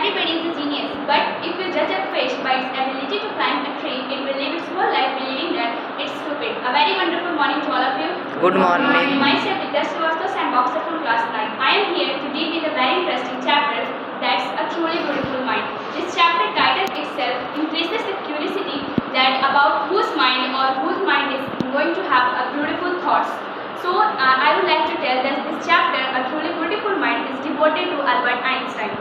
Everybody is a genius, but if you judge a fish by its ability to climb a tree, it will live its whole life believing that it's stupid. A very wonderful morning to all of you. Good morning. Myself, Vidya Srivastava, sandboxer from class 9. I am here to deal with a very interesting chapter that's a truly beautiful mind. This chapter title itself increases the curiosity that about whose mind or whose mind is going to have a beautiful thoughts. So I would like to tell that this chapter, A Truly Beautiful Mind, is devoted to Albert Einstein.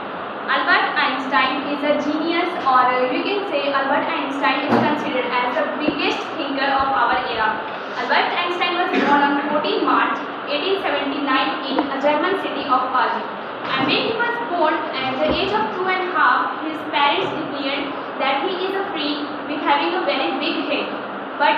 Albert Einstein is a genius, or you can say Albert Einstein is considered as the biggest thinker of our era. Albert Einstein was born on 14 March 1879 in a German city of Berlin. And when he was born at the age of 2.5, his parents declared that he is a freak with having a very big head. But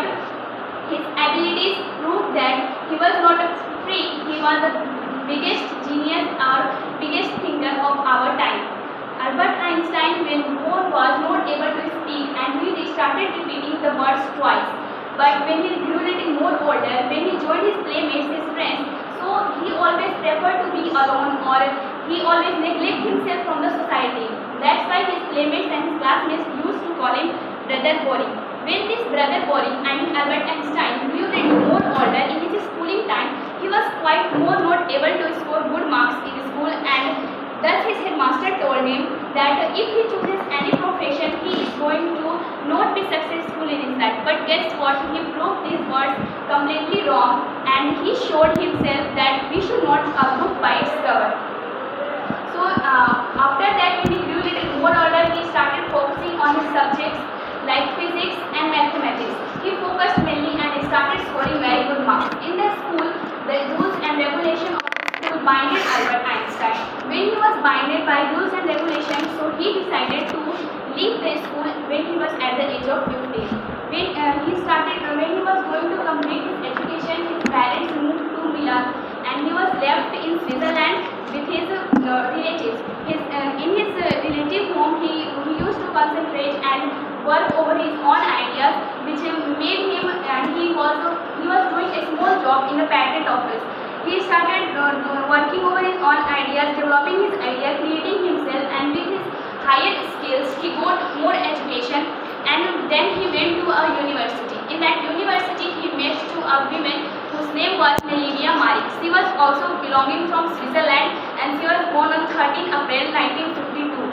his abilities proved that he was not a freak, he was the biggest genius or biggest thinker of our time. Albert Einstein, when born, was not able to speak and he started repeating the words twice. But when he grew a little more older, when he joined his playmates, his friends, so he always preferred to be alone, or he always neglected himself from the society. That's why his playmates and his classmates used to call him Brother Boring. When this brother Boring, Albert Einstein, grew a more older in his schooling time, he was quite more not able to score good marks in school, and thus his headmaster told him that if he chooses any profession, he is going to not be successful in his life. But guess what? He proved these words completely wrong, and he showed himself that we should not book by its cover. So after that, when he grew a little more older, he started focusing on his subjects like physics and mathematics. He focused mainly and started scoring very good marks. In the school, the rules and regulations of the school binded Albert Einstein. When he was binded by rules and regulations, so he decided to leave the school when he was at the age of 15. When he was going to complete his education, his parents moved to Milan, and he was left in Switzerland with his relatives. In his relative home, he used to concentrate and work over his own ideas, which made him, and he was doing a small job in a patent office. He started working over his own ideas, developing his idea, creating himself, and with his higher skills, he got more education, and then he went to a university. In that university, he met to a woman whose name was Melania Marik. She was also belonging from Switzerland, and she was born on 13 April 1592.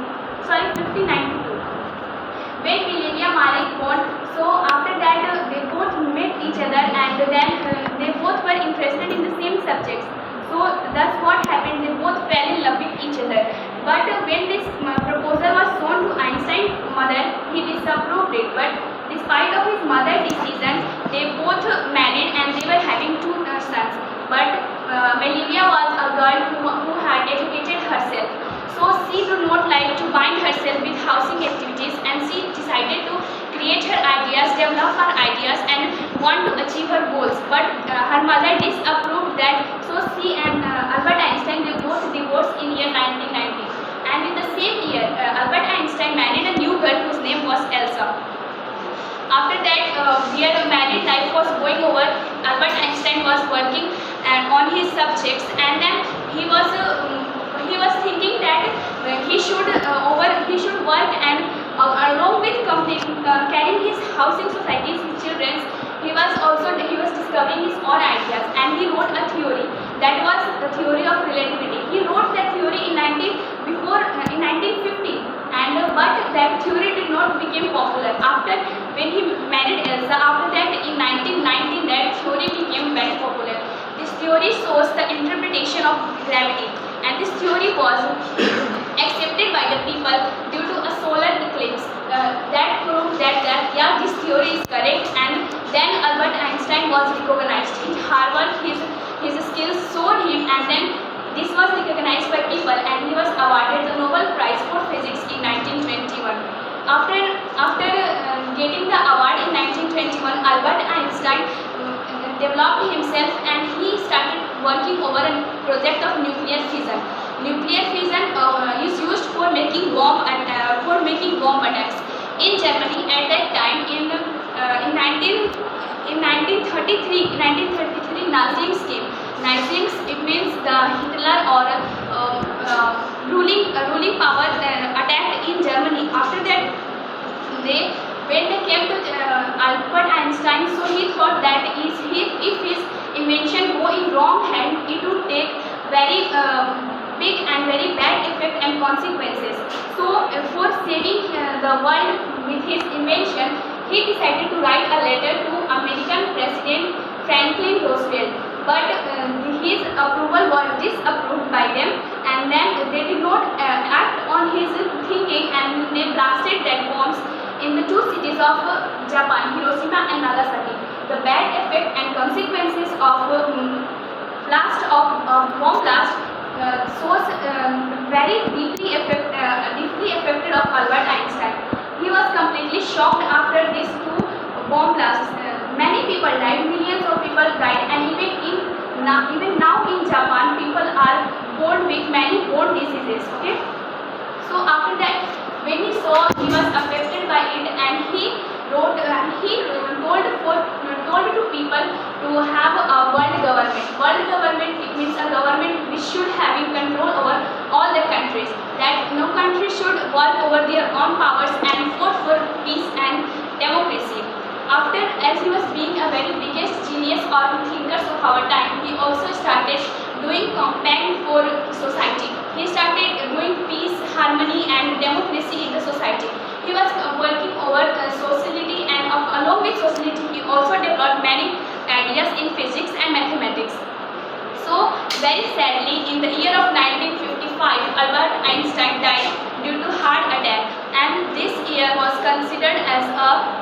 When Melania Marik born, so after that they both met each other, and then they both were interested in the same subjects. So that's what happened, they both fell in love with each other. But when this proposal was shown to Einstein's mother, he disapproved it. But despite of his mother's decision, they both married and they were having two sons. But Melania was a girl who had educated herself. So she did not like to bind herself with housing activities, and she decided to create her ideas, develop her ideas, and want to achieve her goals. But her mother disapproved that, so she and Albert Einstein, they both divorced in year 1990. And in the same year, Albert Einstein married a new girl whose name was Elsa. After that, their married life was going over. Albert Einstein was working on his subjects, and then he was thinking that he should work, and along with carrying his housing societies, his children, he was discovering his own ideas, and he wrote a theory that was the theory of relativity. He wrote that theory in 1950, but that theory did not become popular. After when he married Elsa, after that in 1919, that theory became very popular. This theory shows the interpretation of gravity, and this theory was accepted by the people due to a solar eclipse. That proved that this theory is correct, and then Albert Einstein was recognized in Harvard. His skills showed him, and then this was recognized by people, and he was awarded the Nobel Prize for Physics in 1921. After getting the award in 1921, Albert Einstein developed himself, and he started working over a project of nuclear fission. Nuclear fission is used for making bomb attacks. In Germany at that time, in 1933, Nazism came. Nazism, it means the Hitler or ruling power attacked if his invention go in wrong hand, it would take very big and very bad effect and consequences. So for saving the world with his invention, he decided to write a letter to American President Franklin Roosevelt. But his approval was disapproved by them, and then they did not act on his thinking, and they blasted that bombs in the two cities of Japan, Hiroshima and Nagasaki. The bad effect and consequences of bomb blast shows very deeply affected of Albert Einstein. He was completely shocked after these two bomb blasts. Many people died, millions of people died, and even now in Japan, people are born with many bone diseases. Okay, so after that, when he saw he was affected by it, and he told to people to have a world government. World government, it means a government which should having control over all the countries. That no country should work over their own powers and fought for peace and democracy. After, as he was being a very biggest genius or thinkers of our time, he also started doing campaign for society. He started doing peace, harmony and democracy in the society. He was working over society, and along with society he also developed many ideas in physics and mathematics. So very sadly, in the year of 1955, Albert Einstein died due to heart attack, and this year was considered as a